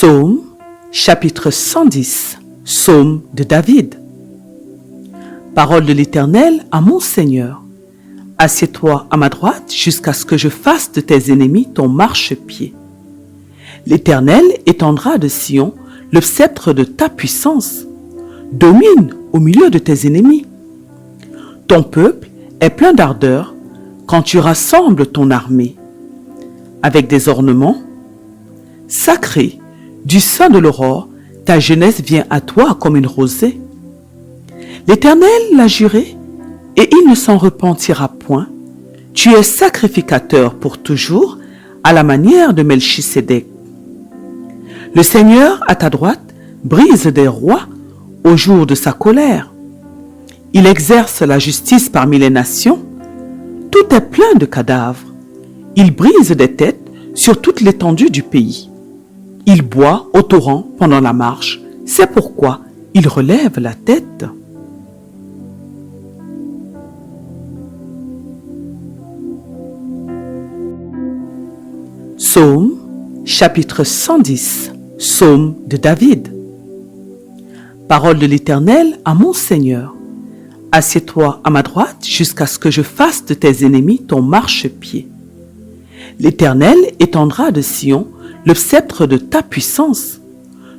Psaume, chapitre 110, Psaume de David. Parole de l'Éternel à mon Seigneur. Assieds-toi à ma droite jusqu'à ce que je fasse de tes ennemis ton marchepied. L'Éternel étendra de Sion le sceptre de ta puissance. Domine au milieu de tes ennemis. Ton peuple est plein d'ardeur quand tu rassembles ton armée. Avec des ornements sacrés, du sein de l'aurore, ta jeunesse vient à toi comme une rosée. L'Éternel l'a juré, et il ne s'en repentira point. Tu es sacrificateur pour toujours, à la manière de Melchisédek. Le Seigneur, à ta droite, brise des rois au jour de sa colère. Il exerce la justice parmi les nations. Tout est plein de cadavres. Il brise des têtes sur toute l'étendue du pays. Il boit au torrent pendant la marche, c'est pourquoi il relève la tête. Psaume, chapitre 110, Psaume de David. Parole de l'Éternel à mon Seigneur. Assieds-toi à ma droite jusqu'à ce que je fasse de tes ennemis ton marchepied. L'Éternel étendra de Sion le sceptre de ta puissance.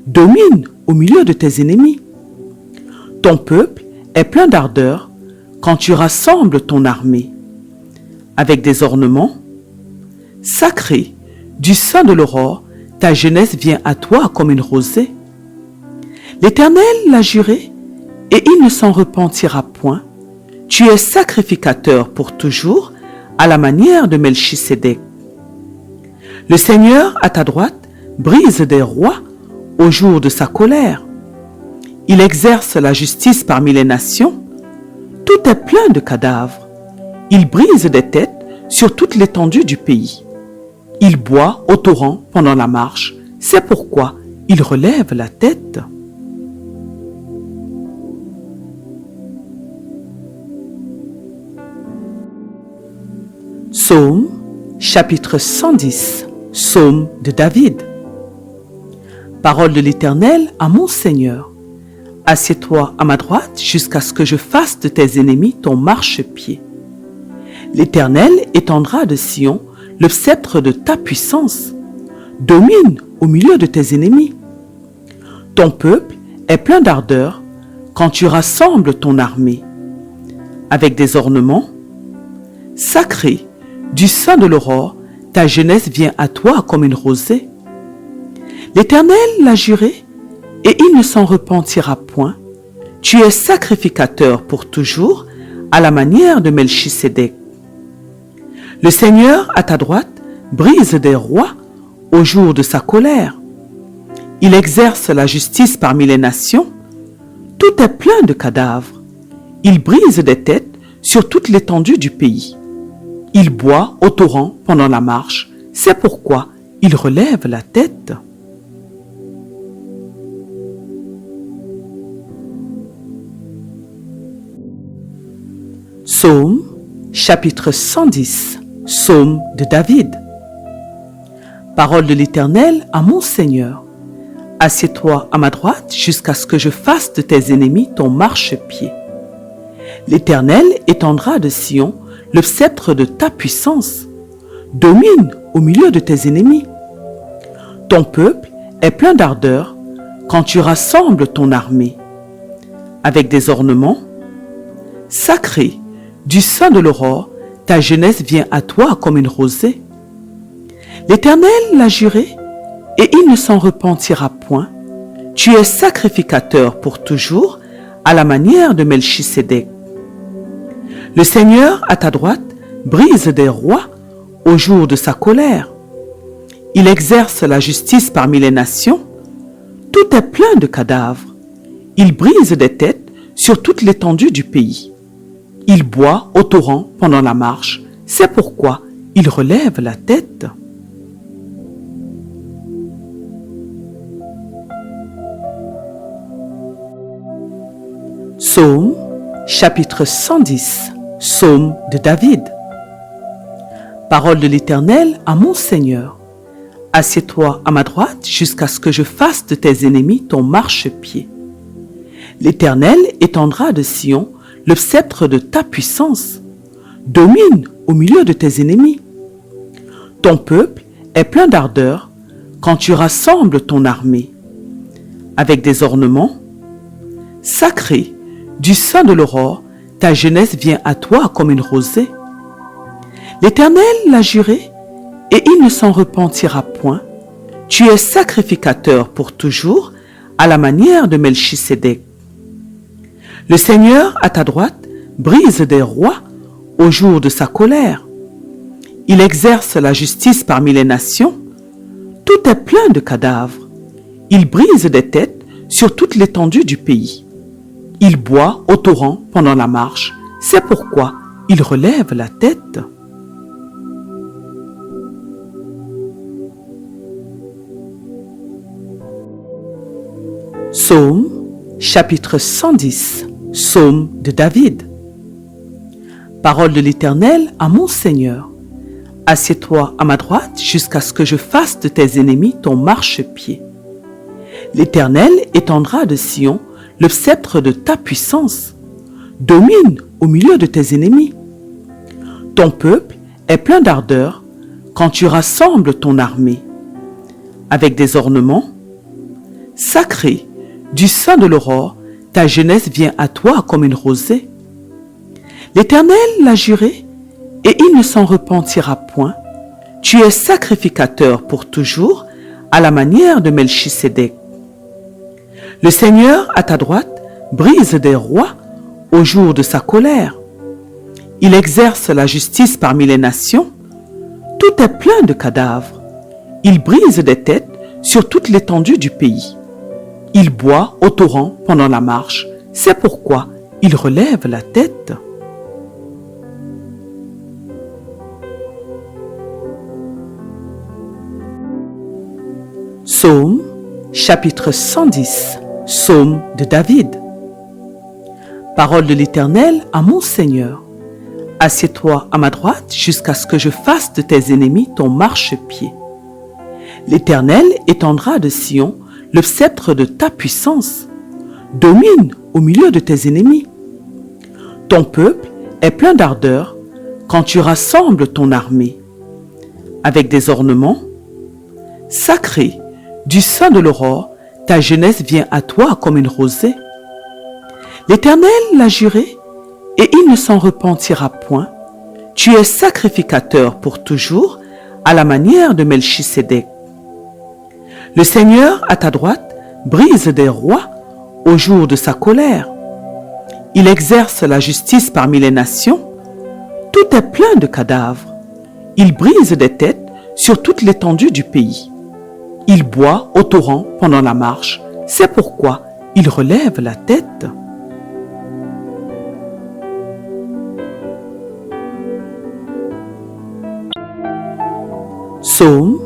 Domine au milieu de tes ennemis. Ton peuple est plein d'ardeur quand tu rassembles ton armée. Avec des ornements sacrés, du sein de l'aurore, ta jeunesse vient à toi comme une rosée. L'Éternel l'a juré, et il ne s'en repentira point. Tu es sacrificateur pour toujours, à la manière de Melchisédek. Le Seigneur, à ta droite, brise des rois au jour de sa colère. Il exerce la justice parmi les nations. Tout est plein de cadavres. Il brise des têtes sur toute l'étendue du pays. Il boit au torrent pendant la marche. C'est pourquoi il relève la tête. Psaume, chapitre 110, Psaume de David. Parole de l'Éternel à mon Seigneur. Assieds-toi à ma droite jusqu'à ce que je fasse de tes ennemis ton marchepied. L'Éternel étendra de Sion le sceptre de ta puissance. Domine au milieu de tes ennemis. Ton peuple est plein d'ardeur quand tu rassembles ton armée. Avec des ornements sacrés, du sein de l'aurore, ta jeunesse vient à toi comme une rosée. L'Éternel l'a juré, et il ne s'en repentira point. Tu es sacrificateur pour toujours, à la manière de Melchisédek. Le Seigneur, à ta droite, brise des rois au jour de sa colère. Il exerce la justice parmi les nations. Tout est plein de cadavres. Il brise des têtes sur toute l'étendue du pays. Il boit au torrent pendant la marche. C'est pourquoi il relève la tête. Psaume, chapitre 110, Psaume de David. Parole de l'Éternel à mon Seigneur. Assieds-toi à ma droite jusqu'à ce que je fasse de tes ennemis ton marchepied. L'Éternel étendra de Sion le sceptre de ta puissance. Domine au milieu de tes ennemis. Ton peuple est plein d'ardeur quand tu rassembles ton armée. Avec des ornements sacrés, du sein de l'aurore, ta jeunesse vient à toi comme une rosée. L'Éternel l'a juré, et il ne s'en repentira point. Tu es sacrificateur pour toujours, à la manière de Melchisédek. Le Seigneur, à ta droite, brise des rois au jour de sa colère. Il exerce la justice parmi les nations. Tout est plein de cadavres. Il brise des têtes sur toute l'étendue du pays. Il boit au torrent pendant la marche. C'est pourquoi il relève la tête. Psaume, chapitre 110, Psaume de David. Parole de l'Éternel à mon Seigneur. Assieds-toi à ma droite jusqu'à ce que je fasse de tes ennemis ton marchepied. L'Éternel étendra de Sion le sceptre de ta puissance. Domine au milieu de tes ennemis. Ton peuple est plein d'ardeur quand tu rassembles ton armée. Avec des ornements sacrés du sein de l'aurore, ta jeunesse vient à toi comme une rosée. L'Éternel l'a juré et il ne s'en repentira point. Tu es sacrificateur pour toujours à la manière de Melchisédek. Le Seigneur à ta droite brise des rois au jour de sa colère. Il exerce la justice parmi les nations. Tout est plein de cadavres. Il brise des têtes sur toute l'étendue du pays. Il boit au torrent pendant la marche. C'est pourquoi il relève la tête. Psaume, chapitre 110, Psaume de David. Parole de l'Éternel à mon Seigneur. Assieds-toi à ma droite jusqu'à ce que je fasse de tes ennemis ton marchepied. L'Éternel étendra de Sion le sceptre de ta puissance. Domine au milieu de tes ennemis. Ton peuple est plein d'ardeur quand tu rassembles ton armée. Avec des ornements sacrés du sein de l'aurore, ta jeunesse vient à toi comme une rosée. L'Éternel l'a juré et il ne s'en repentira point. Tu es sacrificateur pour toujours à la manière de Melchisédek. Le Seigneur à ta droite brise des rois au jour de sa colère. Il exerce la justice parmi les nations. Tout est plein de cadavres. Il brise des têtes sur toute l'étendue du pays. Il boit au torrent pendant la marche. C'est pourquoi il relève la tête. Psaume, chapitre 110, Psaume de David. Parole de l'Éternel à mon Seigneur. Assieds-toi à ma droite jusqu'à ce que je fasse de tes ennemis ton marchepied. L'Éternel étendra de Sion le sceptre de ta puissance. Domine au milieu de tes ennemis. Ton peuple est plein d'ardeur quand tu rassembles ton armée. Avec des ornements sacrés du sein de l'aurore, ta jeunesse vient à toi comme une rosée. L'Éternel l'a juré et il ne s'en repentira point. Tu es sacrificateur pour toujours à la manière de Melchisédek. Le Seigneur à ta droite brise des rois au jour de sa colère. Il exerce la justice parmi les nations. Tout est plein de cadavres. Il brise des têtes sur toute l'étendue du pays. Il boit au torrent pendant la marche. C'est pourquoi il relève la tête. Psaume,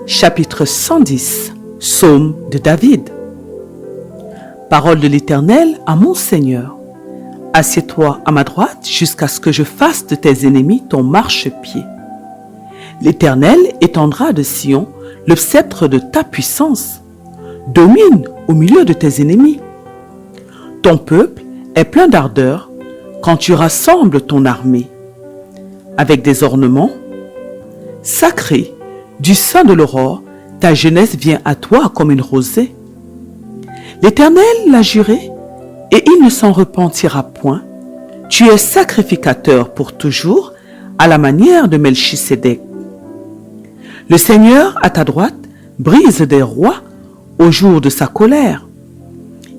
chapitre 110, Psaume de David. Parole de l'Éternel à mon Seigneur. Assieds-toi à ma droite jusqu'à ce que je fasse de tes ennemis ton marchepied. L'Éternel étendra de Sion le sceptre de ta puissance. Domine au milieu de tes ennemis. Ton peuple est plein d'ardeur quand tu rassembles ton armée. Avec des ornements sacrés du sein de l'aurore, ta jeunesse vient à toi comme une rosée. L'Éternel l'a juré et il ne s'en repentira point. Tu es sacrificateur pour toujours à la manière de Melchisédek. Le Seigneur à ta droite brise des rois au jour de sa colère.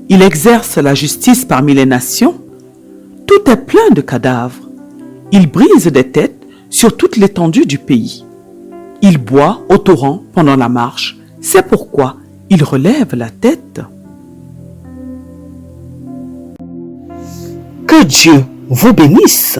Il exerce la justice parmi les nations. Tout est plein de cadavres. Il brise des têtes sur toute l'étendue du pays. Il boit au torrent pendant la marche. C'est pourquoi il relève la tête. Que Dieu vous bénisse.